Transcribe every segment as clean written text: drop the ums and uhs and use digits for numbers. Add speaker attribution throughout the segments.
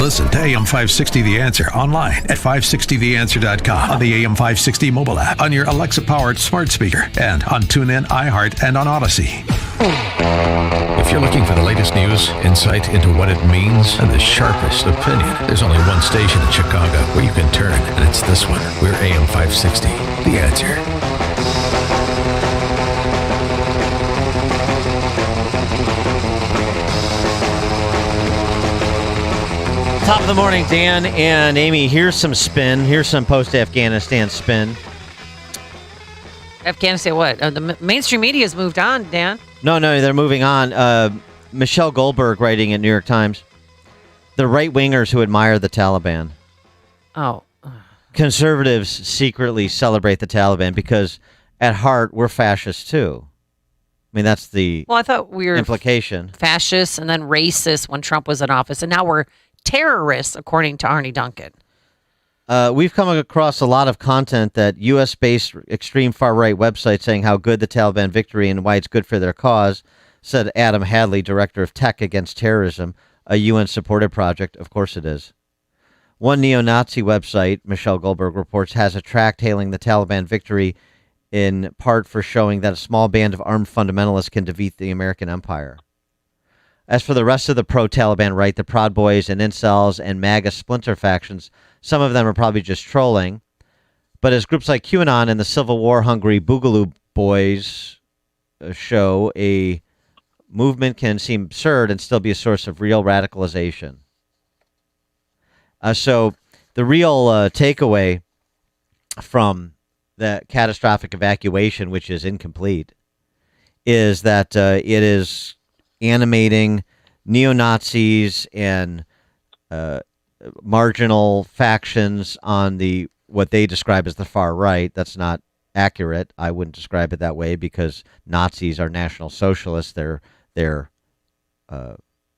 Speaker 1: Listen to AM 560 The Answer online at 560theanswer.com, on the AM 560 mobile app, on your Alexa-powered smart speaker, and on TuneIn, iHeart, and on Odyssey. If you're looking for the latest news, insight into what it means, and the sharpest opinion, there's only one station in Chicago where you can turn, and it's this one. We're AM 560 The Answer.
Speaker 2: Top of the morning, Dan and Amy. Here's some spin. Here's some post-Afghanistan spin.
Speaker 3: Afghanistan what? The mainstream media has moved on, Dan.
Speaker 2: No, they're moving on. Michelle Goldberg writing in New York Times. The right-wingers who admire the Taliban.
Speaker 3: Oh.
Speaker 2: Conservatives secretly celebrate the Taliban because at heart we're fascists too. I mean, that's the
Speaker 3: I thought we were
Speaker 2: implication.
Speaker 3: Fascists and then racist when Trump was in office, and now we're terrorists, according to Arnie Duncan.
Speaker 2: We've come across a lot of content that U.S.-based extreme far-right websites saying how good the Taliban victory and why it's good for their cause, said Adam Hadley, director of Tech Against Terrorism, a UN-supported project. Of course it is. One neo-Nazi website, Michelle Goldberg reports, has a tract hailing the Taliban victory in part for showing that a small band of armed fundamentalists can defeat the American empire. As for the rest of the pro-Taliban right, the Proud Boys and incels and MAGA splinter factions, some of them are probably just trolling. But as groups like QAnon and the Civil War-hungry Boogaloo Boys show, a movement can seem absurd and still be a source of real radicalization. So the real takeaway from the catastrophic evacuation, which is incomplete, is that it is animating neo-Nazis and marginal factions on the what they describe as the far right. That's not accurate. I wouldn't describe it that way because Nazis are National Socialists. They're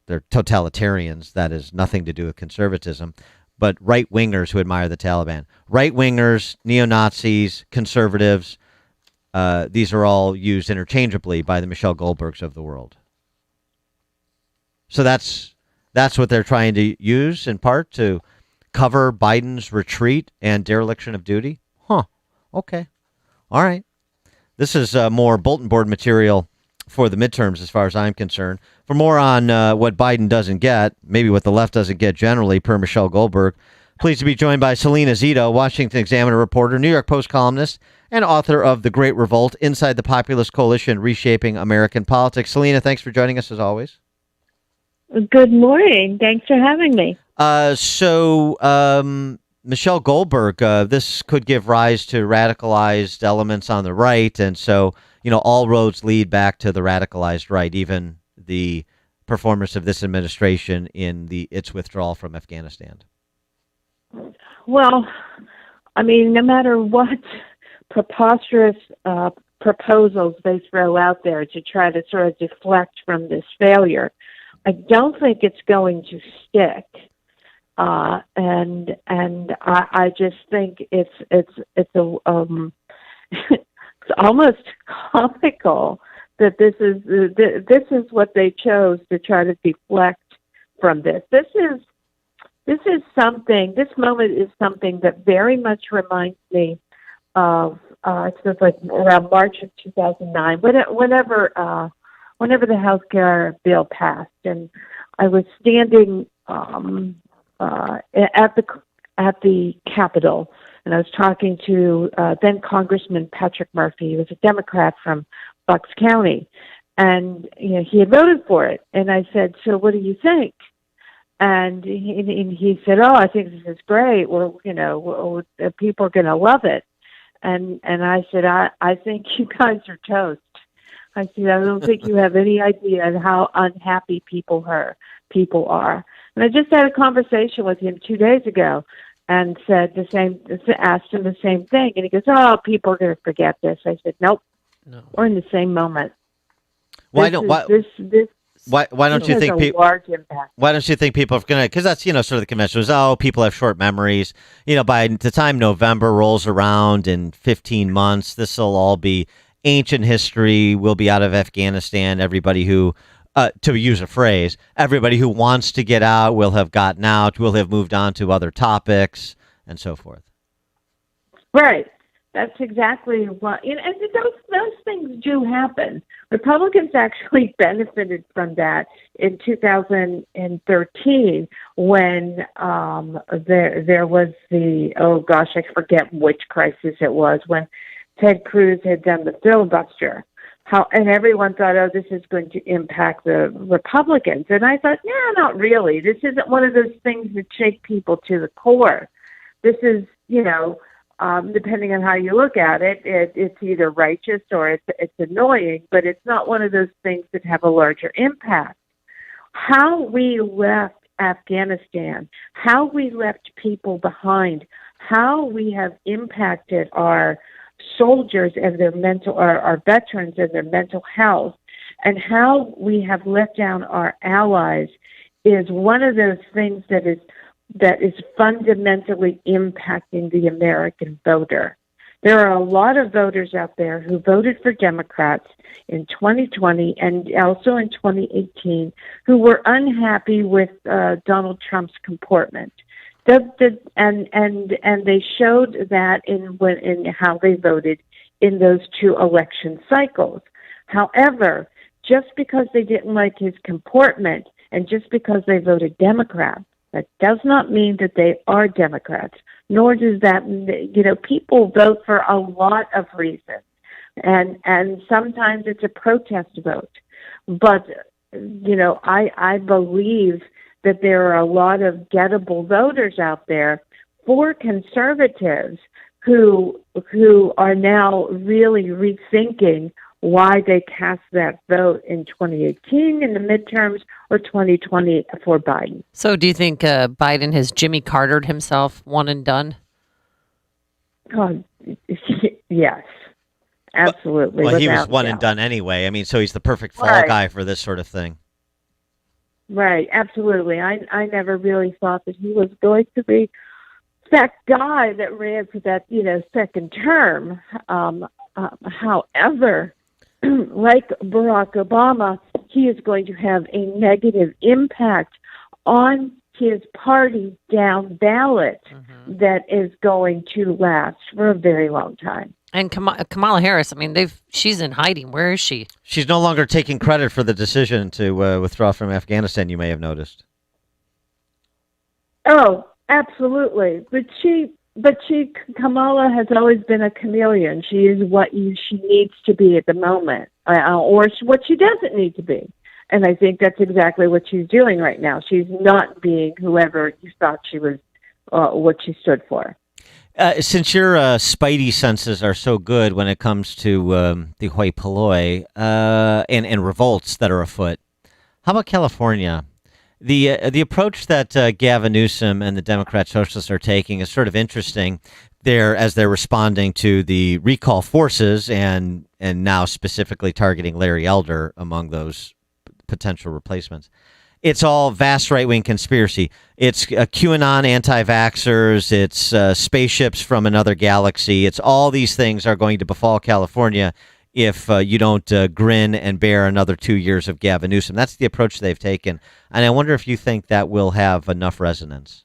Speaker 2: totalitarians. That is nothing to do with conservatism. But right-wingers who admire the Taliban. Right-wingers, neo-Nazis, conservatives, these are all used interchangeably by the Michelle Goldbergs of the world. So that's what they're trying to use in part to cover Biden's retreat and dereliction of duty. Huh. Okay. All right. This is more bulletin board material for the midterms as far as I'm concerned. For more on what Biden doesn't get, maybe what the left doesn't get generally, per Michelle Goldberg, pleased to be joined by Salena Zito, Washington Examiner reporter, New York Post columnist, and author of The Great Revolt, Inside the Populist Coalition, Reshaping American Politics. Salena, thanks for joining us as always.
Speaker 4: Good morning. Thanks for having me.
Speaker 2: Michelle Goldberg, this could give rise to radicalized elements on the right. And so, all roads lead back to the radicalized right, even the performance of this administration in its withdrawal from Afghanistan.
Speaker 4: Well, I mean, no matter what preposterous proposals they throw out there to try to sort of deflect from this failure, I don't think it's going to stick, and I just think it's it's almost comical that this is what they chose to try to deflect from this. This is something. This moment is something that very much reminds me of it's like around March of 2009, whenever the health care bill passed, and I was standing at the Capitol, and I was talking to then Congressman Patrick Murphy. He was a Democrat from Bucks County, and he had voted for it. And I said, "So what do you think?" And he said, "Oh, I think this is great. Well, people are going to love it." And I said, I think you guys are toast. I said, I don't think you have any idea how unhappy people are. And I just had a conversation with him 2 days ago and said asked him the same thing. And he goes, "Oh, people are going to forget this." I said, "Nope. No. We're in the same moment." Why don't you think people?
Speaker 2: Why don't you think people are going to? Because that's sort of the convention was, people have short memories. By the time November rolls around in 15 months, this will all be ancient history. We'll be out of Afghanistan. Everybody who to use a phrase, everybody who wants to get out will have gotten out, will have moved on to other topics, and so forth.
Speaker 4: Right. That's exactly what, and those things do happen. Republicans actually benefited from that in 2013 when there was the, oh gosh, I forget which crisis it was, when Ted Cruz had done the filibuster. And everyone thought, oh, this is going to impact the Republicans. And I thought, no, not really. This isn't one of those things that shake people to the core. This is, depending on how you look at it, it's either righteous or it's annoying, but it's not one of those things that have a larger impact. How we left Afghanistan, how we left people behind, how we have impacted our soldiers and their our veterans and their mental health, and how we have let down our allies is one of those things that is fundamentally impacting the American voter. There are a lot of voters out there who voted for Democrats in 2020 and also in 2018 who were unhappy with Donald Trump's comportment. And they showed that in how they voted in those two election cycles. However, just because they didn't like his comportment and just because they voted Democrat, that does not mean that they are Democrats, nor does that, people vote for a lot of reasons. And sometimes it's a protest vote. But, I believe that there are a lot of gettable voters out there for conservatives who are now really rethinking why they cast that vote in 2018 in the midterms or 2020 for Biden.
Speaker 3: So do you think Biden has Jimmy Cartered himself, one and done?
Speaker 4: Yes, absolutely.
Speaker 2: Well, he was one
Speaker 4: doubt.
Speaker 2: and done anyway. I mean, so he's the perfect fall guy for this sort of thing.
Speaker 4: Right, absolutely. I never really thought that he was going to be that guy that ran for that, second term. However, like Barack Obama, he is going to have a negative impact on his party down ballot that is going to last for a very long time.
Speaker 3: And Kamala Harris, she's in hiding. Where is she?
Speaker 2: She's no longer taking credit for the decision to withdraw from Afghanistan, you may have noticed.
Speaker 4: Oh, absolutely. But Kamala has always been a chameleon. She is what she needs to be at the moment, or what she doesn't need to be. And I think that's exactly what she's doing right now. She's not being whoever you thought she was, what she stood for.
Speaker 2: Since your spidey senses are so good when it comes to the hoi polloi and revolts that are afoot, how about California? The approach that Gavin Newsom and the Democrat Socialists are taking is sort of interesting. As they're responding to the recall forces and now specifically targeting Larry Elder among those potential replacements. It's all vast right-wing conspiracy. It's QAnon anti-vaxxers. It's spaceships from another galaxy. It's all these things are going to befall California if you don't grin and bear another 2 years of Gavin Newsom. That's the approach they've taken. And I wonder if you think that will have enough resonance.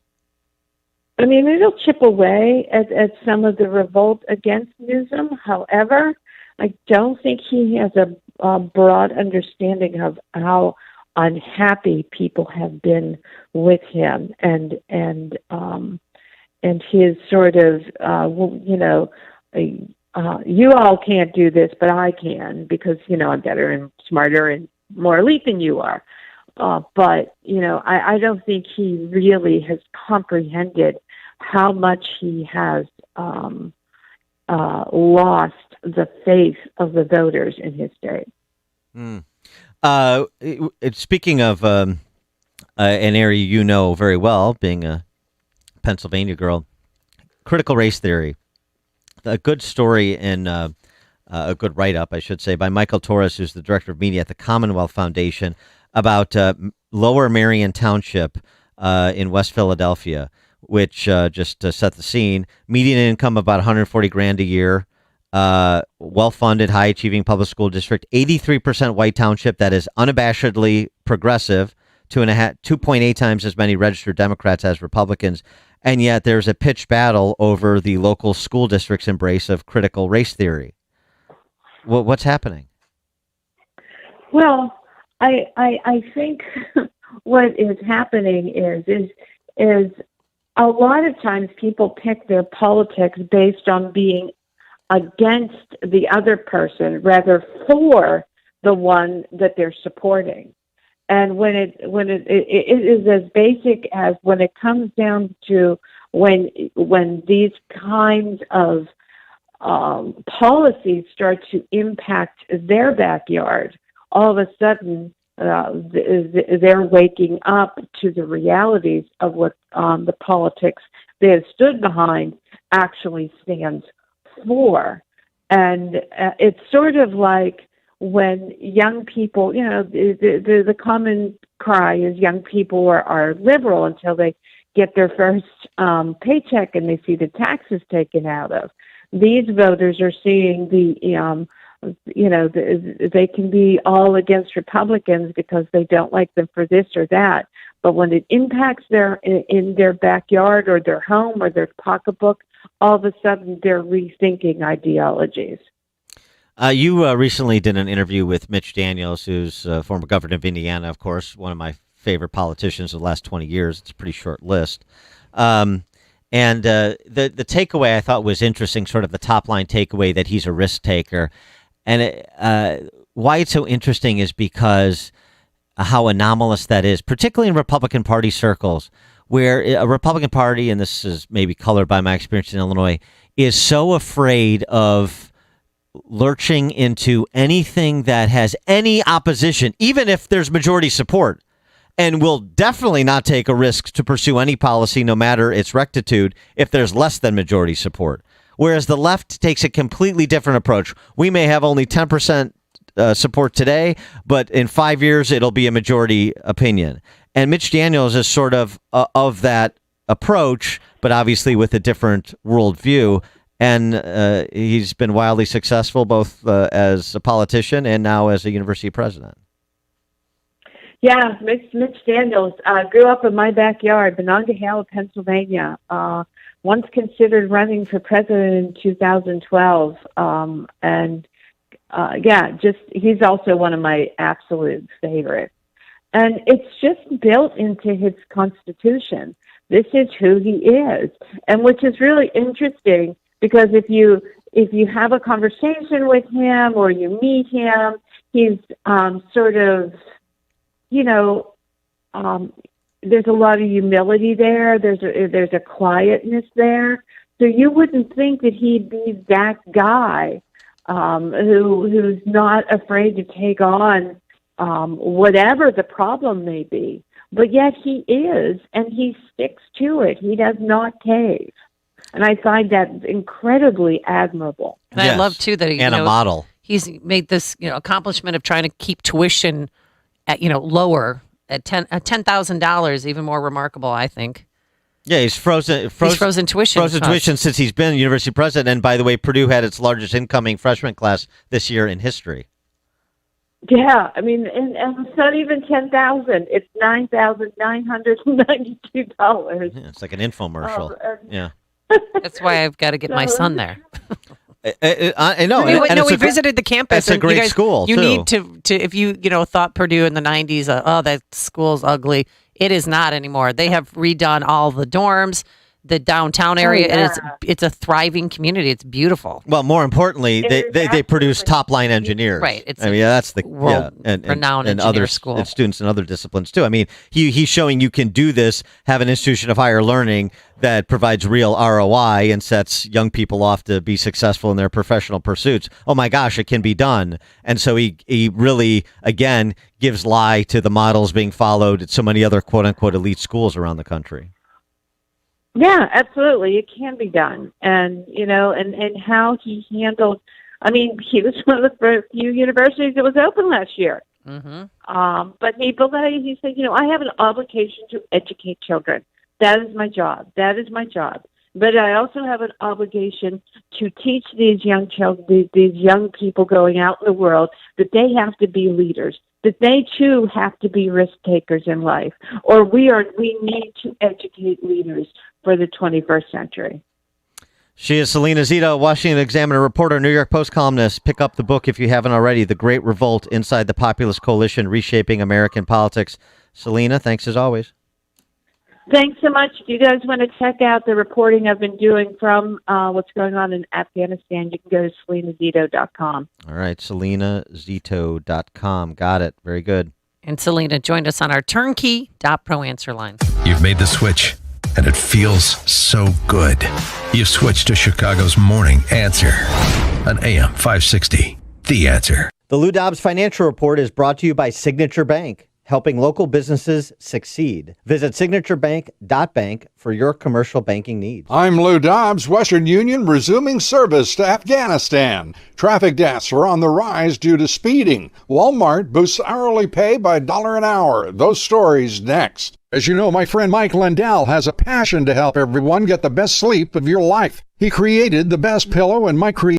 Speaker 4: It'll chip away at some of the revolt against Newsom. However, I don't think he has a broad understanding of how unhappy people have been with him and his sort of you all can't do this, but I can because I'm better and smarter and more elite than you are. But I don't think he really has comprehended how much he has lost the faith of the voters in his state.
Speaker 2: Speaking of an area you know very well, being a Pennsylvania girl, critical race theory. A good story in a good write-up, I should say, by Michael Torres, who's the director of media at the Commonwealth Foundation, about Lower Marion Township in West Philadelphia, which just set the scene. Median income about $140,000 a year. well-funded, high-achieving public school district, 83% white township that is unabashedly progressive, 2.8 times as many registered Democrats as Republicans, and yet there's a pitched battle over the local school district's embrace of critical race theory. What's happening?
Speaker 4: Well, I think what is happening is a lot of times people pick their politics based on being against the other person rather for the one that they're supporting. And when it is as basic as when it comes down to when these kinds of policies start to impact their backyard, all of a sudden they're waking up to the realities of what the politics they have stood behind actually stands for. And it's sort of like when young people, the common cry is young people are liberal until they get their first paycheck and they see the taxes taken out of. These voters are seeing they can be all against Republicans because they don't like them for this or that. But when it impacts in their backyard or their home or their pocketbook, all of a sudden they're rethinking ideologies.
Speaker 2: You recently did an interview with Mitch Daniels, who's former governor of Indiana, of course, one of my favorite politicians of the last 20 years. It's a pretty short list. And the takeaway I thought was interesting, sort of the top line takeaway that he's a risk taker. And why it's so interesting is because how anomalous that is, particularly in Republican Party circles, where a Republican Party, and this is maybe colored by my experience in Illinois, is so afraid of lurching into anything that has any opposition, even if there's majority support, and will definitely not take a risk to pursue any policy, no matter its rectitude, if there's less than majority support. Whereas the left takes a completely different approach. We may have only 10% support today, but in 5 years, it'll be a majority opinion. And Mitch Daniels is sort of that approach, but obviously with a different worldview. And he's been wildly successful both as a politician and now as a university president.
Speaker 4: Yeah, Mitch Daniels grew up in my backyard, Monongahela, Pennsylvania. Once considered running for president in 2012. He's also one of my absolute favorites. And it's just built into his constitution. This is who he is. And which is really interesting because if you have a conversation with him or you meet him, he's sort of, there's a lot of humility there. There's a quietness there. So you wouldn't think that he'd be that guy who's not afraid to take on whatever the problem may be. But yet he is, and he sticks to it. He does not cave. And I find that incredibly admirable.
Speaker 3: And I love, too, that
Speaker 2: a model.
Speaker 3: He's made this accomplishment of trying to keep tuition at lower at $10,000, even more remarkable, I think.
Speaker 2: Yeah, he's frozen tuition. Frozen tuition since he's been university president. And by the way, Purdue had its largest incoming freshman class this year in history.
Speaker 4: Yeah, I mean, and it's not even $10,000; it's $9,992.
Speaker 2: Yeah, it's like an infomercial. Yeah,
Speaker 3: that's why I've got to get my son there.
Speaker 2: I know.
Speaker 3: We visited the campus.
Speaker 2: It's a great school.
Speaker 3: You need to if you thought Purdue in the 90s, that school's ugly. It is not anymore. They have redone all the dorms, the downtown area, and it's a thriving community. It's beautiful.
Speaker 2: Well, more importantly, they produce top line engineers.
Speaker 3: Right.
Speaker 2: That's the
Speaker 3: renowned
Speaker 2: and other
Speaker 3: school.
Speaker 2: And students in other disciplines too. I mean, he's showing you can do this, have an institution of higher learning that provides real ROI and sets young people off to be successful in their professional pursuits. Oh my gosh, it can be done. And so he really, again, gives lie to the models being followed at so many other quote unquote elite schools around the country.
Speaker 4: Yeah, absolutely. It can be done. And, and how he handled, he was one of the first few universities that was open last year.
Speaker 3: Mm-hmm.
Speaker 4: But he said, I have an obligation to educate children. That is my job. But I also have an obligation to teach these young children, these young people going out in the world, that they have to be leaders, that they too have to be risk takers in life, or we need to educate leaders for the 21st century.
Speaker 2: She is Salena Zito, Washington Examiner reporter, New York Post columnist. Pick up the book if you haven't already, The Great Revolt Inside the Populist Coalition, Reshaping American Politics. Salena, thanks as always.
Speaker 4: Thanks so much. If you guys want to check out the reporting I've been doing from what's going on in Afghanistan, you can go to SalenaZito.com.
Speaker 2: All right, SalenaZito.com. Got it. Very good.
Speaker 3: And Salena joined us on our turnkey.pro answer line.
Speaker 1: You've made the switch, and it feels so good. You've switched to Chicago's Morning Answer on AM 560. The Answer.
Speaker 2: The Lou Dobbs Financial Report is brought to you by Signature Bank, helping local businesses succeed. Visit signaturebank.bank for your commercial banking needs.
Speaker 5: I'm Lou Dobbs. Western Union resuming service to Afghanistan. Traffic deaths are on the rise due to speeding. Walmart boosts hourly pay by $1 an hour. Those stories next. As you know, my friend Mike Lindell has a passion to help everyone get the best sleep of your life. He created the best pillow, and Mike created